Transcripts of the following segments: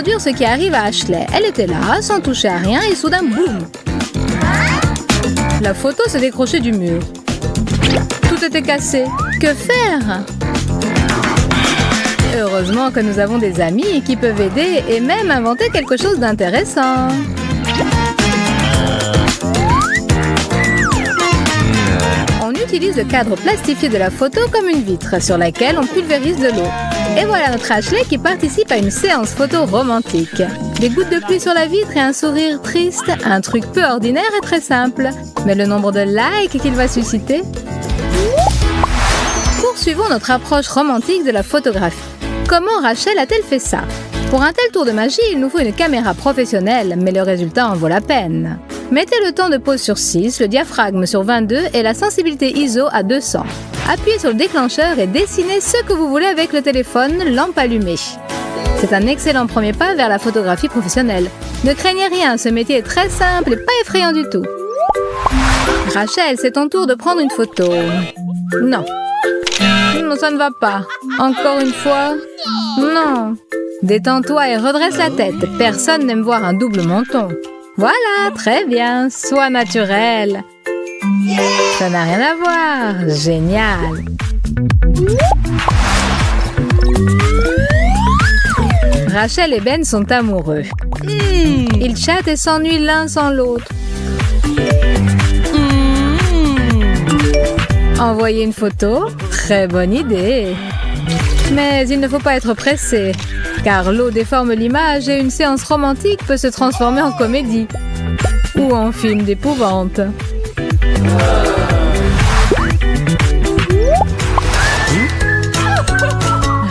reproduire ce qui arrive à Ashley. Elle était là, sans toucher à rien, et soudain, boum! La photo s'est décrochée du mur. Tout était cassé. Que faire? Heureusement que nous avons des amis qui peuvent aider et même inventer quelque chose d'intéressant. On utilise le cadre plastifié de la photo comme une vitre sur laquelle on pulvérise de l'eau. Et voilà notre Ashley qui participe à une séance photo romantique. Des gouttes de pluie sur la vitre et un sourire triste, un truc peu ordinaire et très simple. Mais le nombre de likes qu'il va susciter... Poursuivons notre approche romantique de la photographie. Comment Rachel a-t-elle fait ça? Pour un tel tour de magie, il nous faut une caméra professionnelle, mais le résultat en vaut la peine. Mettez le temps de pause sur 6, le diaphragme sur 22 et la sensibilité ISO à 200. Appuyez sur le déclencheur et dessinez ce que vous voulez avec le téléphone, lampe allumée. C'est un excellent premier pas vers la photographie professionnelle. Ne craignez rien, ce métier est très simple et pas effrayant du tout. Rachel, c'est ton tour de prendre une photo. Non. Non, ça ne va pas. Encore une fois. Non. Détends-toi et redresse la tête. Personne n'aime voir un double menton. Voilà, très bien. Sois naturel. Ça n'a rien à voir. Génial. Rachel et Ben sont amoureux. Ils chattent et s'ennuient l'un sans l'autre. Envoyer une photo? Très bonne idée. Mais il ne faut pas être pressé, car l'eau déforme l'image et une séance romantique peut se transformer en comédie ou en film d'épouvante.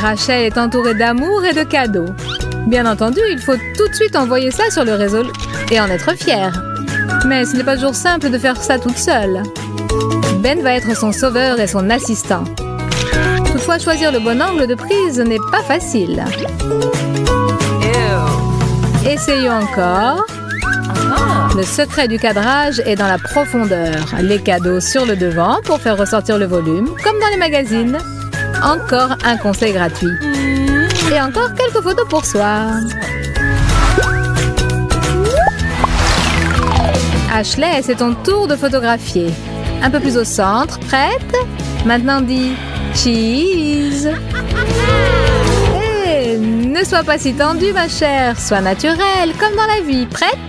Rachel est entourée d'amour et de cadeaux. Bien entendu, il faut tout de suite envoyer ça sur le réseau et en être fier. Mais ce n'est pas toujours simple de faire ça toute seule. Ben va être son sauveur et son assistant. Toutefois, choisir le bon angle de prise n'est pas facile. Essayons encore. Le secret du cadrage est dans la profondeur. Les cadeaux sur le devant pour faire ressortir le volume, comme dans les magazines. Encore un conseil gratuit. Et encore quelques photos pour soi. Ashley, c'est ton tour de photographier. Un peu plus au centre, prête? Maintenant dis cheese. Hey, ne sois pas si tendue, ma chère. Sois naturelle, comme dans la vie. Prête?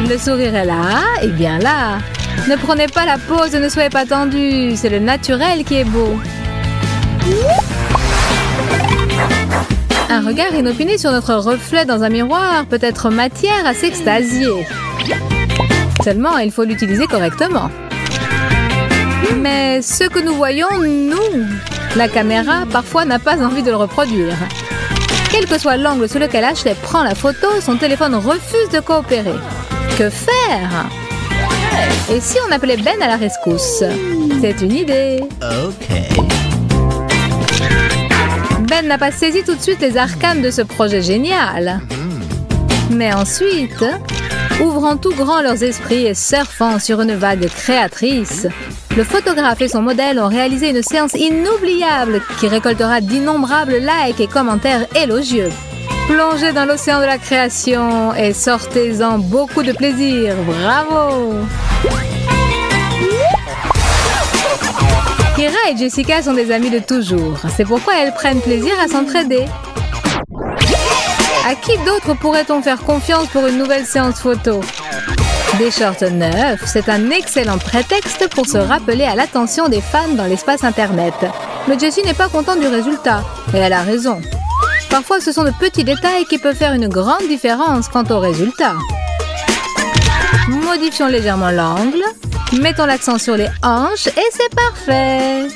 Le sourire est là, et bien là. Ne prenez pas la pose et ne soyez pas tendue. C'est le naturel qui est beau. Un regard inopiné sur notre reflet dans un miroir peut être matière à s'extasier. Seulement, il faut l'utiliser correctement. Mais ce que nous voyons, nous, la caméra, parfois n'a pas envie de le reproduire. Quel que soit l'angle sous lequel Ashley prend la photo, son téléphone refuse de coopérer. Que faire? Et si on appelait Ben à la rescousse? C'est une idée. Ben n'a pas saisi tout de suite les arcanes de ce projet génial. Mais ensuite, ouvrant tout grand leurs esprits et surfant sur une vague créatrice, le photographe et son modèle ont réalisé une séance inoubliable qui récoltera d'innombrables likes et commentaires élogieux. Plongez dans l'océan de la création et sortez-en beaucoup de plaisir. Bravo! Kira et Jessica sont des amies de toujours. C'est pourquoi elles prennent plaisir à s'entraider. À qui d'autre pourrait-on faire confiance pour une nouvelle séance photo? Des shorts neufs, c'est un excellent prétexte pour se rappeler à l'attention des fans dans l'espace internet. Mais Jessie n'est pas contente du résultat. Et elle a raison. Parfois, ce sont de petits détails qui peuvent faire une grande différence quant au résultat. Modifions légèrement l'angle. Mettons l'accent sur les hanches et c'est parfait.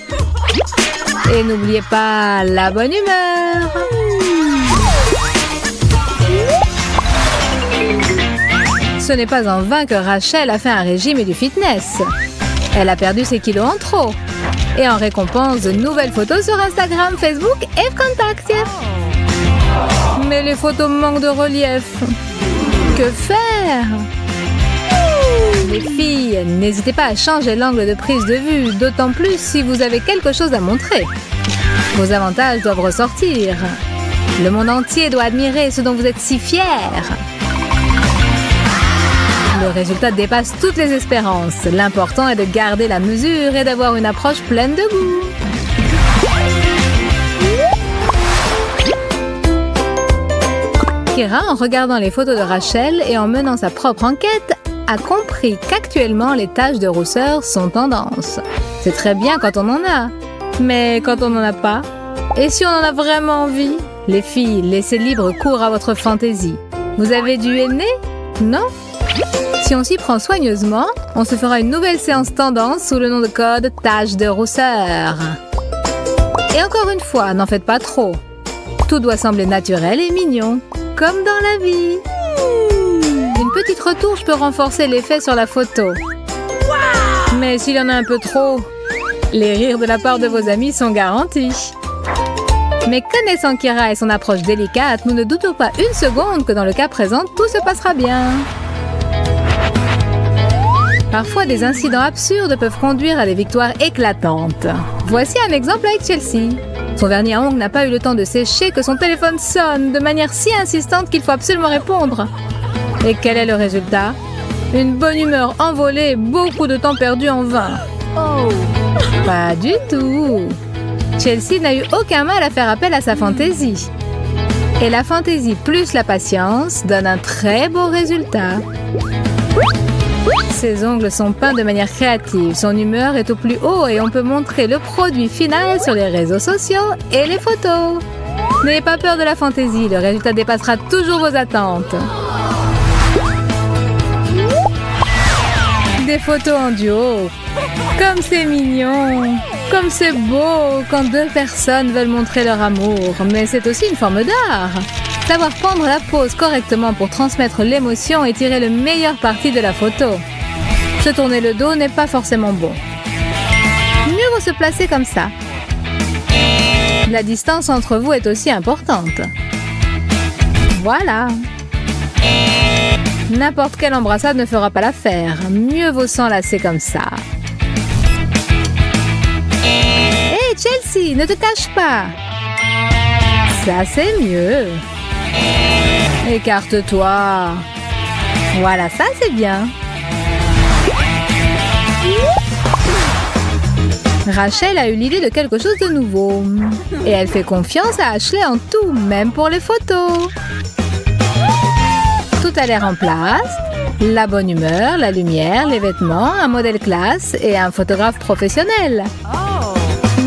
Et n'oubliez pas la bonne humeur. Ce n'est pas en vain que Rachel a fait un régime et du fitness. Elle a perdu ses kilos en trop. Et en récompense, de nouvelles photos sur Instagram, Facebook et Contact. Mais les photos manquent de relief. Que faire? Les filles, n'hésitez pas à changer l'angle de prise de vue, d'autant plus si vous avez quelque chose à montrer. Vos avantages doivent ressortir. Le monde entier doit admirer ce dont vous êtes si fiers. Le résultat dépasse toutes les espérances. L'important est de garder la mesure et d'avoir une approche pleine de goût. Kira, en regardant les photos de Rachel et en menant sa propre enquête, a compris qu'actuellement les taches de rousseur sont tendance. C'est très bien quand on en a, mais quand on n'en a pas, et si on en a vraiment envie? Les filles, laissez libre cours à votre fantaisie. Vous avez du henné? Non? Si on s'y prend soigneusement, on se fera une nouvelle séance tendance sous le nom de code taches de rousseur. Et encore une fois, n'en faites pas trop. Tout doit sembler naturel et mignon, comme dans la vie. Une petite retouche peut renforcer l'effet sur la photo. Mais s'il y en a un peu trop, les rires de la part de vos amis sont garantis. Mais connaissant Kira et son approche délicate, nous ne doutons pas une seconde que dans le cas présent, tout se passera bien. Parfois, des incidents absurdes peuvent conduire à des victoires éclatantes. Voici un exemple avec Chelsea. Son vernis à ongles n'a pas eu le temps de sécher que son téléphone sonne de manière si insistante qu'il faut absolument répondre. Et quel est le résultat? Une bonne humeur envolée et beaucoup de temps perdu en vain. Oh! Pas du tout! Chelsea n'a eu aucun mal à faire appel à sa fantaisie. Et la fantaisie plus la patience donne un très beau résultat. Ses ongles sont peints de manière créative, son humeur est au plus haut et on peut montrer le produit final sur les réseaux sociaux et les photos. N'ayez pas peur de la fantaisie, le résultat dépassera toujours vos attentes. Des photos en duo. Comme c'est mignon. Comme c'est beau quand deux personnes veulent montrer leur amour. Mais c'est aussi une forme d'art. Savoir prendre la pose correctement pour transmettre l'émotion et tirer le meilleur parti de la photo. Se tourner le dos n'est pas forcément bon. Mieux vaut se placer comme ça. La distance entre vous est aussi importante. Voilà. N'importe quelle embrassade ne fera pas l'affaire. Mieux vaut s'enlacer comme ça. Hé, Chelsea, ne te cache pas. Ça, c'est mieux. Écarte-toi. Voilà, ça, c'est bien. Rachel a eu l'idée de quelque chose de nouveau. Et elle fait confiance à Ashley en tout, même pour les photos. Tout a l'air en place. La bonne humeur, la lumière, les vêtements, un modèle classe et un photographe professionnel.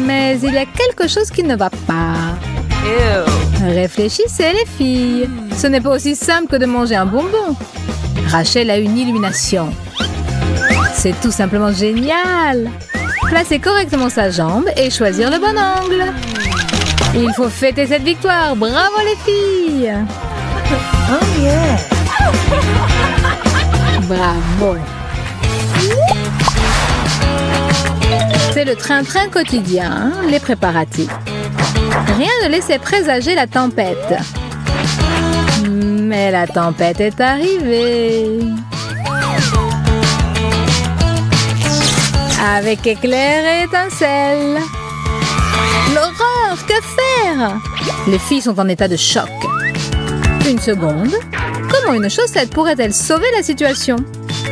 Mais il y a quelque chose qui ne va pas. Réfléchissez les filles. Ce n'est pas aussi simple que de manger un bonbon. Rachel a une illumination. C'est tout simplement génial. Placer correctement sa jambe et choisir le bon angle. Il faut fêter cette victoire. Bravo les filles. Oh yeah. Bravo. C'est le train-train quotidien, les préparatifs. Rien ne laissait présager la tempête. Mais la tempête est arrivée. Avec éclairs et étincelles. L'horreur, que faire? Les filles sont en état de choc. Une seconde. Comment une chaussette pourrait-elle sauver la situation?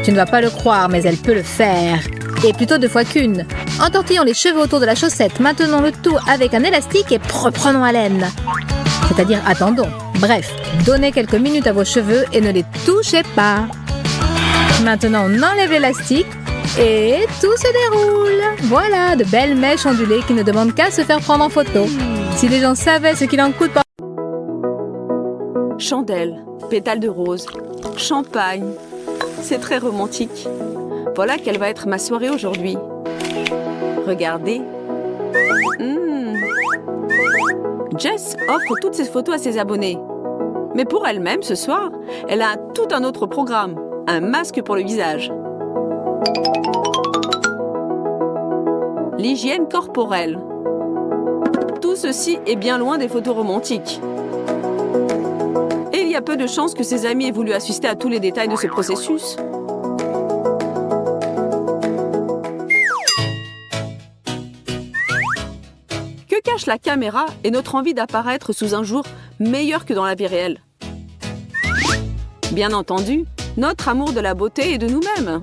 Tu ne vas pas le croire, mais elle peut le faire. Et plutôt 2 fois qu'une. Entortillons les cheveux autour de la chaussette, maintenons le tout avec un élastique et reprenons haleine. C'est-à-dire attendons. Bref, donnez quelques minutes à vos cheveux et ne les touchez pas. Maintenant, on enlève l'élastique et tout se déroule. Voilà, de belles mèches ondulées qui ne demandent qu'à se faire prendre en photo. Si les gens savaient ce qu'il en coûte par... Chandelles, pétales de rose, champagne. C'est très romantique. Voilà quelle va être ma soirée aujourd'hui. Regardez. Jess offre toutes ses photos à ses abonnés. Mais pour elle-même, ce soir, elle a tout un autre programme. Un masque pour le visage. L'hygiène corporelle. Tout ceci est bien loin des photos romantiques. Et il y a peu de chances que ses amis aient voulu assister à tous les détails de ce processus. Que cache la caméra et notre envie d'apparaître sous un jour meilleure que dans la vie réelle. Bien entendu, notre amour de la beauté et de nous-mêmes.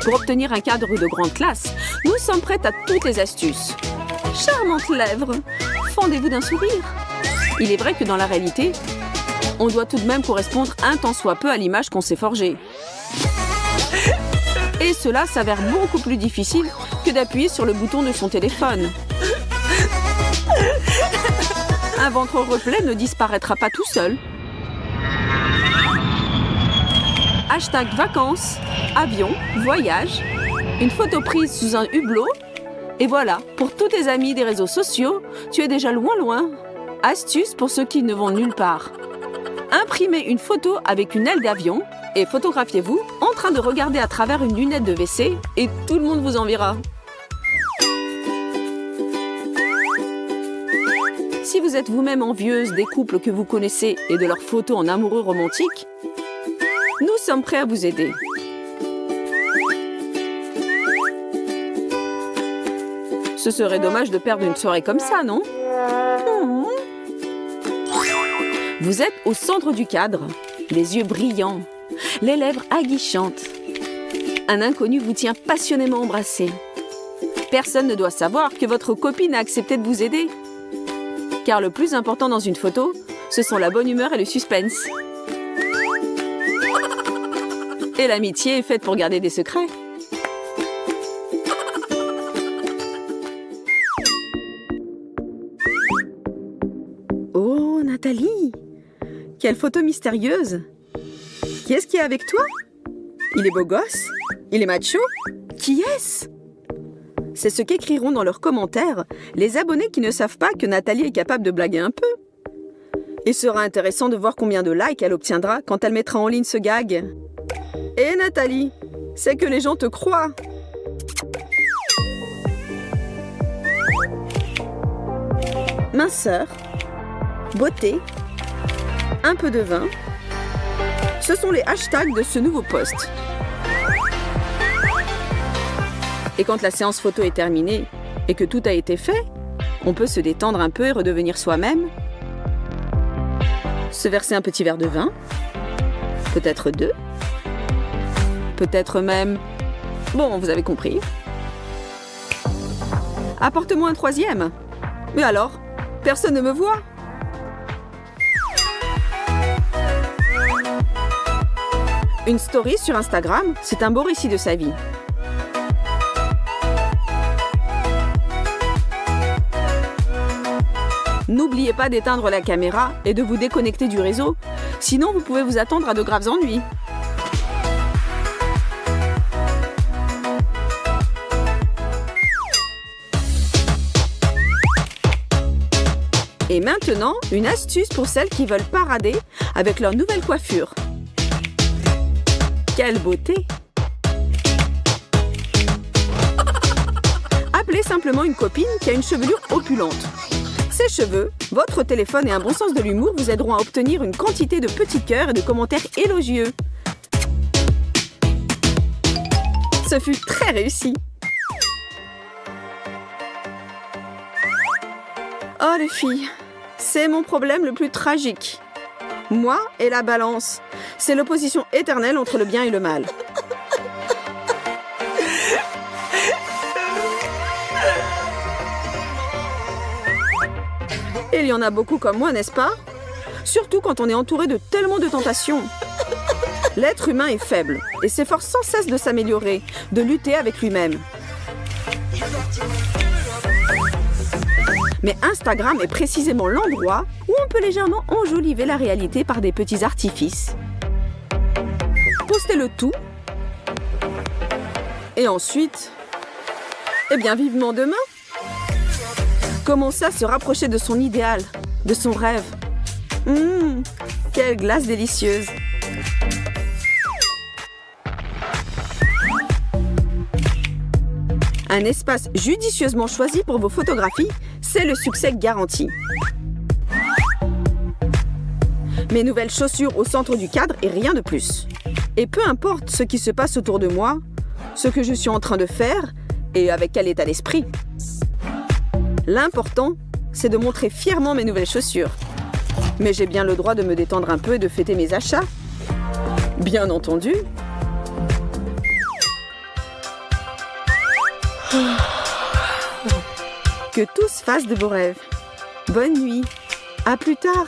Pour obtenir un cadre de grande classe, nous sommes prêts à toutes les astuces. Charmantes lèvres, fendez-vous d'un sourire. Il est vrai que dans la réalité, on doit tout de même correspondre un tant soit peu à l'image qu'on s'est forgée. Et cela s'avère beaucoup plus difficile que d'appuyer sur le bouton de son téléphone. Un ventre replet ne disparaîtra pas tout seul. Hashtag vacances, avion, voyage, une photo prise sous un hublot. Et voilà, pour tous tes amis des réseaux sociaux, tu es déjà loin. Astuce pour ceux qui ne vont nulle part. Imprimez une photo avec une aile d'avion et photographiez-vous en train de regarder à travers une lunette de WC et tout le monde vous enviera. Si vous êtes vous-même envieuse des couples que vous connaissez et de leurs photos en amoureux romantiques, nous sommes prêts à vous aider. Ce serait dommage de perdre une soirée comme ça, non? Vous êtes au centre du cadre, les yeux brillants, les lèvres aguichantes. Un inconnu vous tient passionnément embrassé. Personne ne doit savoir que votre copine a accepté de vous aider. Car le plus important dans une photo, ce sont la bonne humeur et le suspense. Et l'amitié est faite pour garder des secrets. Oh, Nathalie! Quelle photo mystérieuse! Qui est-ce qui est avec toi? Il est beau gosse? Il est macho? Qui est-ce? C'est ce qu'écriront dans leurs commentaires les abonnés qui ne savent pas que Nathalie est capable de blaguer un peu. Il sera intéressant de voir combien de likes elle obtiendra quand elle mettra en ligne ce gag. Et Nathalie, c'est que les gens te croient. Minceur, beauté, un peu de vin. Ce sont les hashtags de ce nouveau post. Et quand la séance photo est terminée et que tout a été fait, on peut se détendre un peu et redevenir soi-même. Se verser un petit verre de vin, peut-être 2, peut-être même... Bon, vous avez compris. Apporte-moi un 3e. Mais alors, personne ne me voit. Une story sur Instagram, c'est un beau récit de sa vie. N'oubliez pas d'éteindre la caméra et de vous déconnecter du réseau, sinon vous pouvez vous attendre à de graves ennuis. Et maintenant, une astuce pour celles qui veulent parader avec leur nouvelle coiffure. Quelle beauté! Appelez simplement une copine qui a une chevelure opulente. Ses cheveux, votre téléphone et un bon sens de l'humour vous aideront à obtenir une quantité de petits cœurs et de commentaires élogieux. Ce fut très réussi. Oh les filles, c'est mon problème le plus tragique. Moi et la balance, c'est l'opposition éternelle entre le bien et le mal. Il y en a beaucoup comme moi, n'est-ce pas? Surtout quand on est entouré de tellement de tentations. L'être humain est faible et s'efforce sans cesse de s'améliorer, de lutter avec lui-même. Mais Instagram est précisément l'endroit où on peut légèrement enjoliver la réalité par des petits artifices. Postez le tout. Et ensuite, eh bien vivement demain. Commencer à se rapprocher de son idéal, de son rêve. Quelle glace délicieuse! Un espace judicieusement choisi pour vos photographies, c'est le succès garanti. Mes nouvelles chaussures au centre du cadre et rien de plus. Et peu importe ce qui se passe autour de moi, ce que je suis en train de faire et avec quel état d'esprit. L'important, c'est de montrer fièrement mes nouvelles chaussures. Mais j'ai bien le droit de me détendre un peu et de fêter mes achats. Bien entendu. Que tous fassent de beaux rêves. Bonne nuit. À plus tard.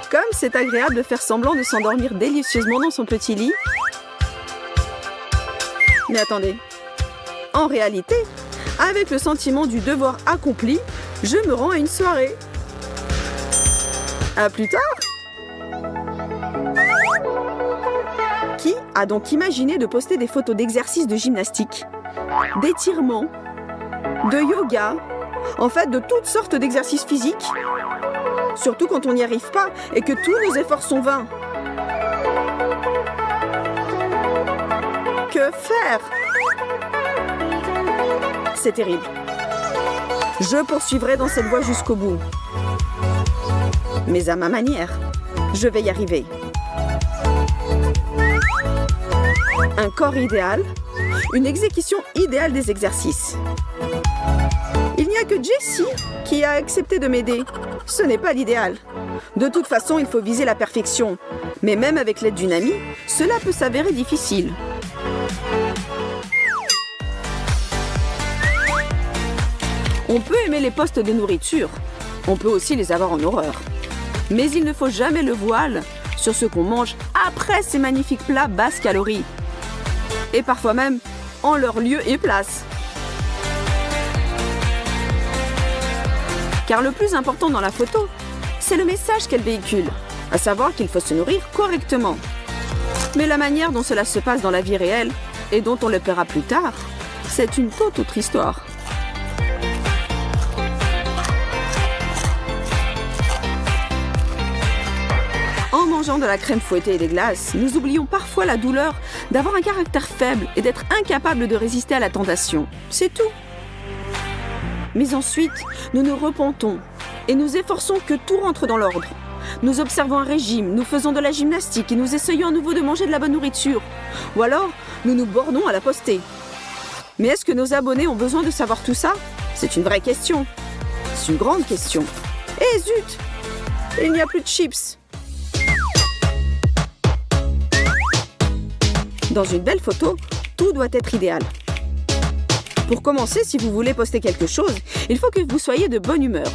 Comme c'est agréable de faire semblant de s'endormir délicieusement dans son petit lit. Mais attendez. En réalité, avec le sentiment du devoir accompli, je me rends à une soirée. À plus tard. Qui a donc imaginé de poster des photos d'exercices de gymnastique, d'étirements, de yoga, en fait de toutes sortes d'exercices physiques? Surtout quand on n'y arrive pas et que tous nos efforts sont vains. Que faire? C'est terrible. Je poursuivrai dans cette voie jusqu'au bout. Mais à ma manière, je vais y arriver. Un corps idéal, une exécution idéale des exercices. Il n'y a que Jessie qui a accepté de m'aider. Ce n'est pas l'idéal. De toute façon, il faut viser la perfection. Mais même avec l'aide d'une amie, cela peut s'avérer difficile. On peut aimer les postes de nourriture. On peut aussi les avoir en horreur. Mais il ne faut jamais le voile sur ce qu'on mange après ces magnifiques plats basses calories. Et parfois même en leur lieu et place. Car le plus important dans la photo, c'est le message qu'elle véhicule, à savoir qu'il faut se nourrir correctement. Mais la manière dont cela se passe dans la vie réelle et dont on le paiera plus tard, c'est une toute autre histoire. En mangeant de la crème fouettée et des glaces, nous oublions parfois la douleur d'avoir un caractère faible et d'être incapable de résister à la tentation. C'est tout. Mais ensuite, nous nous repentons et nous efforçons que tout rentre dans l'ordre. Nous observons un régime, nous faisons de la gymnastique et nous essayons à nouveau de manger de la bonne nourriture. Ou alors, nous nous bornons à la poster. Mais est-ce que nos abonnés ont besoin de savoir tout ça? C'est une vraie question. C'est une grande question. Eh zut! Il n'y a plus de chips. Dans une belle photo, tout doit être idéal. Pour commencer, si vous voulez poster quelque chose, il faut que vous soyez de bonne humeur.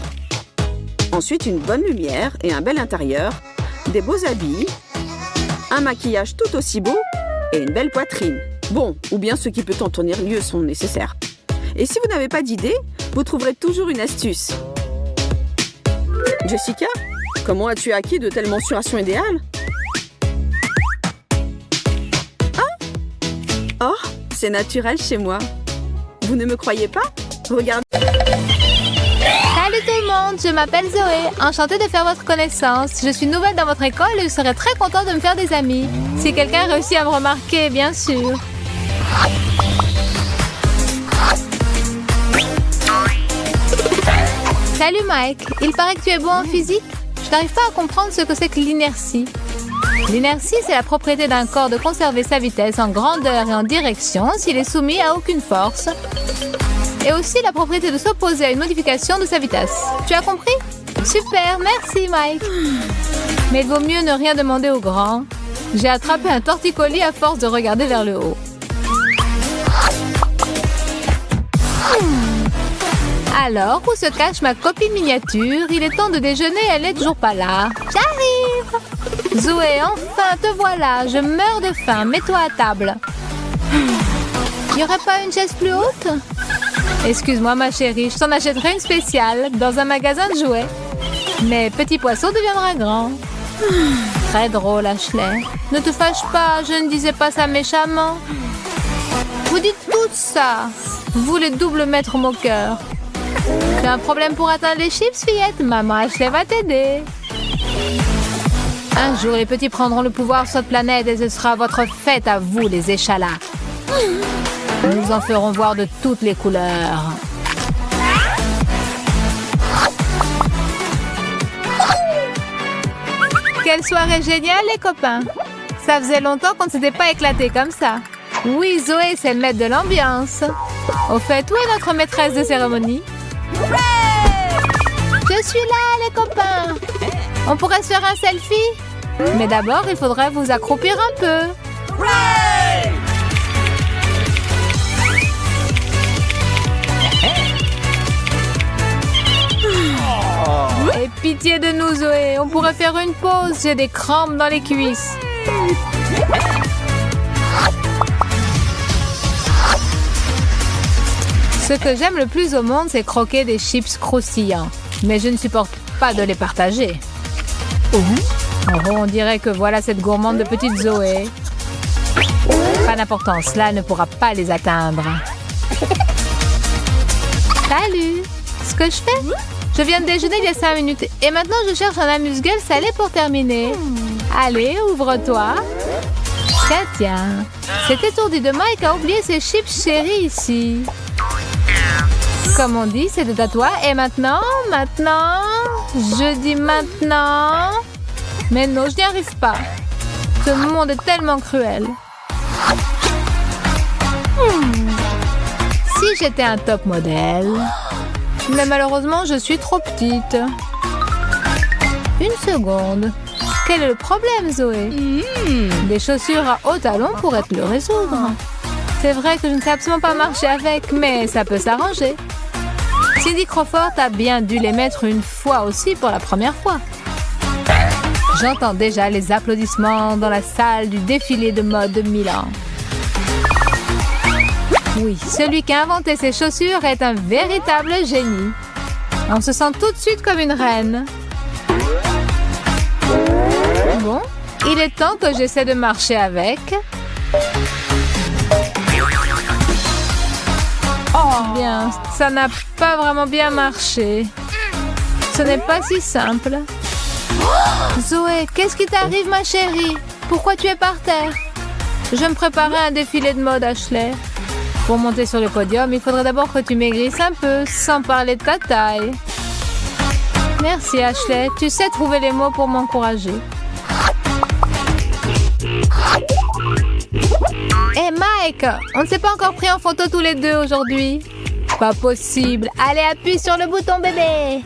Ensuite, une bonne lumière et un bel intérieur, des beaux habits, un maquillage tout aussi beau et une belle poitrine. Bon, ou bien ce qui peut en tenir lieu sont nécessaires. Et si vous n'avez pas d'idée, vous trouverez toujours une astuce. Jessica, comment as-tu acquis de telles mensurations idéales? Oh, c'est naturel chez moi. Vous ne me croyez pas? Regardez. Salut tout le monde, je m'appelle Zoé. Enchantée de faire votre connaissance. Je suis nouvelle dans votre école et je serais très contente de me faire des amis. Si quelqu'un réussit à me remarquer, bien sûr. Salut Mike, il paraît que tu es bon en physique. Je n'arrive pas à comprendre ce que c'est que l'inertie. L'inertie, c'est la propriété d'un corps de conserver sa vitesse en grandeur et en direction s'il est soumis à aucune force. Et aussi la propriété de s'opposer à une modification de sa vitesse. Tu as compris? Super, merci Mike. Mais il vaut mieux ne rien demander aux grands. J'ai attrapé un torticolis à force de regarder vers le haut. Alors, où se cache ma copine miniature? Il est temps de déjeuner, elle n'est toujours pas là. J'arrive! Zoé, enfin, te voilà. Je meurs de faim. Mets-toi à table. Il n'y aurait pas une chaise plus haute? Excuse-moi, ma chérie. Je t'en achèterai une spéciale dans un magasin de jouets. Mais petit poisson deviendra grand. Très drôle, Ashley. Ne te fâche pas, je ne disais pas ça méchamment. Vous dites tout ça. Vous, les doubles maîtres moqueurs. Tu as un problème pour atteindre les chips, fillette? Maman Ashley va t'aider. Un jour, les petits prendront le pouvoir sur cette planète et ce sera votre fête à vous, les échalas. Nous en ferons voir de toutes les couleurs. Quelle soirée géniale, les copains! Ça faisait longtemps qu'on ne s'était pas éclaté comme ça. Oui, Zoé, c'est le maître de l'ambiance. Au fait, où est notre maîtresse de cérémonie? Je suis là, les copains! On pourrait se faire un selfie? Mais d'abord, il faudrait vous accroupir un peu. Et pitié de nous, Zoé. On pourrait faire une pause. J'ai des crampes dans les cuisses. Ce que j'aime le plus au monde, c'est croquer des chips croustillants. Mais je ne supporte pas de les partager. Oh, on dirait que voilà cette gourmande de petite Zoé. Pas d'importance, cela ne pourra pas les atteindre. Salut! Ce que je fais? Je viens de déjeuner il y a 5 minutes et maintenant je cherche un amuse-gueule salé pour terminer. Allez, ouvre-toi. Tiens. Cet étourdi de Mike a oublié ses chips chéris ici. Comme on dit, c'est à toi. Et maintenant, je dis maintenant. Mais non, je n'y arrive pas. Ce monde est tellement cruel. Si j'étais un top modèle. Mais malheureusement, je suis trop petite. Une seconde. Quel est le problème, Zoé? Des chaussures à hauts talons pourraient te le résoudre. C'est vrai que je ne sais absolument pas marcher avec, mais ça peut s'arranger. Cindy Crawford a bien dû les mettre une fois aussi pour la première fois. J'entends déjà les applaudissements dans la salle du défilé de mode de Milan. Oui, celui qui a inventé ces chaussures est un véritable génie. On se sent tout de suite comme une reine. Bon, il est temps que j'essaie de marcher avec. Oh, bien, ça n'a pas vraiment bien marché. Ce n'est pas si simple. Zoé, qu'est-ce qui t'arrive, ma chérie? Pourquoi tu es par terre? Je me préparais à un défilé de mode, Ashley. Pour monter sur le podium, il faudrait d'abord que tu maigrisses un peu, sans parler de ta taille. Merci, Ashley. Tu sais trouver les mots pour m'encourager. Hé, Mike, on ne s'est pas encore pris en photo tous les deux aujourd'hui. Pas possible. Allez, appuie sur le bouton, bébé.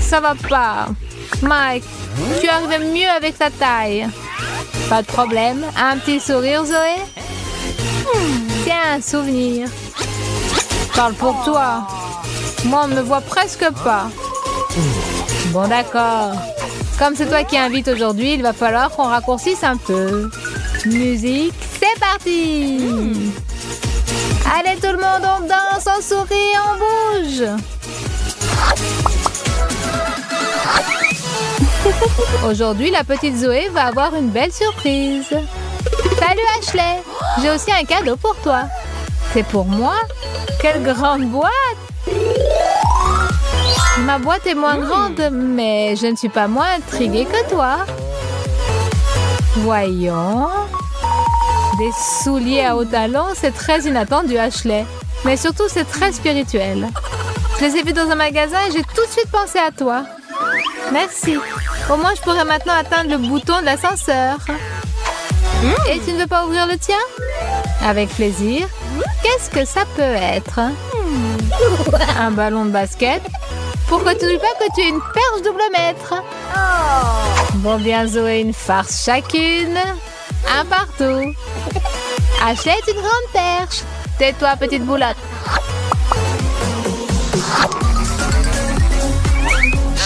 Ça va pas. Mike, tu arrives mieux avec ta taille. Pas de problème. Un petit sourire, Zoé? Tiens, un souvenir. Parle pour toi. Moi, on ne me voit presque pas. Bon, d'accord. Comme c'est toi qui invite aujourd'hui, il va falloir qu'on raccourcisse un peu. Musique, c'est parti! Allez, tout le monde, on danse, on sourit, on bouge! Aujourd'hui, la petite Zoé va avoir une belle surprise. Salut Ashley! J'ai aussi un cadeau pour toi. C'est pour moi? Quelle grande boîte! Ma boîte est moins grande, mais je ne suis pas moins intriguée que toi. Voyons. Des souliers à hauts talons, c'est très inattendu, Ashley. Mais surtout, c'est très spirituel. Je les ai vus dans un magasin et j'ai tout de suite pensé à toi. Merci. Au moins, je pourrais maintenant atteindre le bouton de l'ascenseur. Et tu ne veux pas ouvrir le tien? Avec plaisir. Qu'est-ce que ça peut être? Un ballon de basket? Pour que tu n'oublies pas que tu es une perche double mètre. Bon, bien, Zoé, une farce chacune. Un partout. Ashley est une grande perche. Tais-toi, petite boulotte.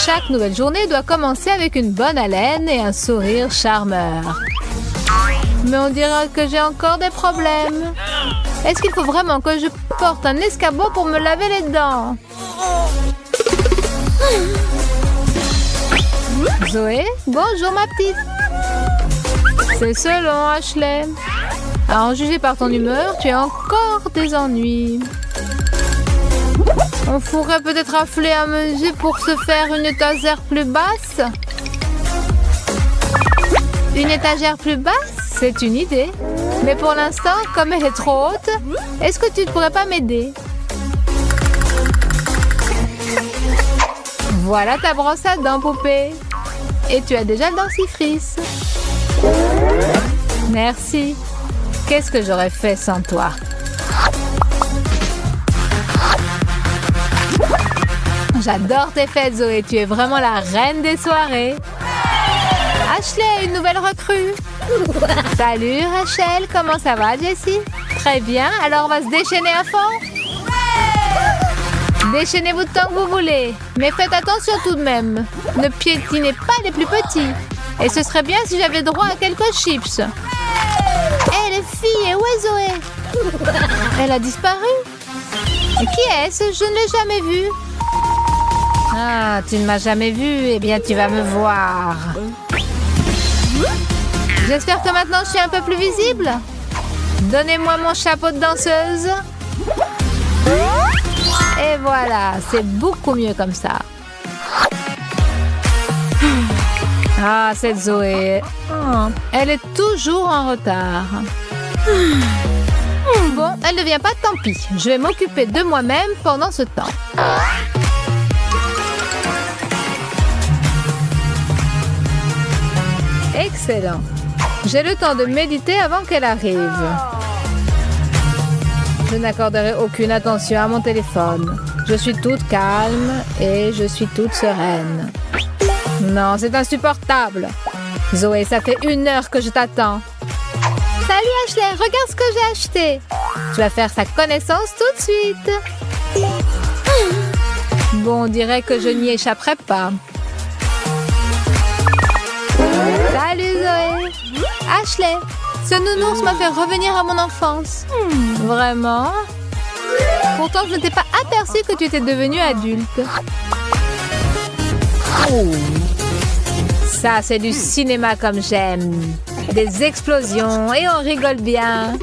Chaque nouvelle journée doit commencer avec une bonne haleine et un sourire charmeur. Mais on dirait que j'ai encore des problèmes. Est-ce qu'il faut vraiment que je porte un escabeau pour me laver les dents? Zoé, bonjour ma petite. C'est selon, Ashley. À en juger par ton humeur, tu as encore des ennuis. On pourrait peut-être affler à mesure pour se faire une étagère plus basse. Une étagère plus basse, c'est une idée. Mais pour l'instant, comme elle est trop haute, est-ce que tu ne pourrais pas m'aider? Voilà ta brosse à dents, poupée. Et tu as déjà le dentifrice. Merci. Qu'est-ce que j'aurais fait sans toi? J'adore tes fêtes, Zoé. Tu es vraiment la reine des soirées. Ashley, une nouvelle recrue. Salut, Rachel. Comment ça va, Jessie? Très bien. Alors, on va se déchaîner à fond. Déchaînez-vous tant que vous voulez. Mais faites attention tout de même. Ne piétinez pas les plus petits. Et ce serait bien si j'avais droit à quelques chips. Hé, les filles, où est Zoé? Elle a disparu. Qui est-ce? Je ne l'ai jamais vue. Ah, tu ne m'as jamais vue. Eh bien, tu vas me voir. J'espère que maintenant je suis un peu plus visible. Donnez-moi mon chapeau de danseuse. Et voilà, c'est beaucoup mieux comme ça. Ah, cette Zoé. Elle est toujours en retard. Bon, elle ne vient pas, tant pis. Je vais m'occuper de moi-même pendant ce temps. Excellent. J'ai le temps de méditer avant qu'elle arrive. Je n'accorderai aucune attention à mon téléphone. Je suis toute calme et je suis toute sereine. Non, c'est insupportable. Zoé, ça fait 1 heure que je t'attends. Salut Ashley, regarde ce que j'ai acheté. Tu vas faire sa connaissance tout de suite. Bon, on dirait que je n'y échapperai pas. Salut Zoé. Ashley, ce nounours m'a fait revenir à mon enfance. Vraiment? Pourtant, je ne t'ai pas aperçu que tu étais devenue adulte. Ça, c'est du cinéma comme j'aime. Des explosions et on rigole bien.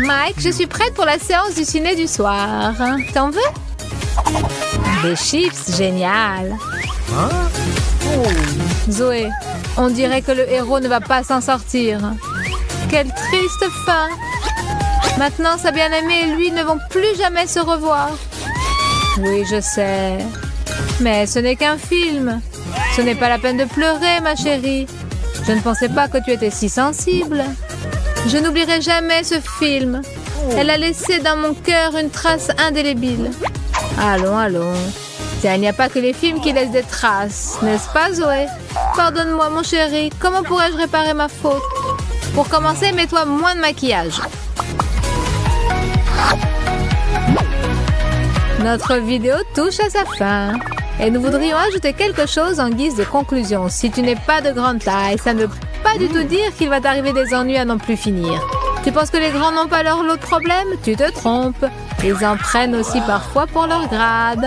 Mike, je suis prête pour la séance du ciné du soir. T'en veux? Des chips, génial. Zoé, on dirait que le héros ne va pas s'en sortir. Quelle triste fin. Maintenant, sa bien-aimée et lui ne vont plus jamais se revoir. Oui, je sais. Mais ce n'est qu'un film. Ce n'est pas la peine de pleurer, ma chérie. Je ne pensais pas que tu étais si sensible. Je n'oublierai jamais ce film. Elle a laissé dans mon cœur une trace indélébile. Allons, allons. Tiens, il n'y a pas que les films qui laissent des traces, n'est-ce pas, Zoé? Pardonne-moi, mon chéri. Comment pourrais-je réparer ma faute? Pour commencer, mets-toi moins de maquillage. Notre vidéo touche à sa fin. Et nous voudrions ajouter quelque chose en guise de conclusion. Si tu n'es pas de grande taille, ça ne veut pas du tout dire qu'il va t'arriver des ennuis à n'en plus finir. Tu penses que les grands n'ont pas leur lot de problèmes? Tu te trompes. Ils en prennent aussi parfois pour leur grade.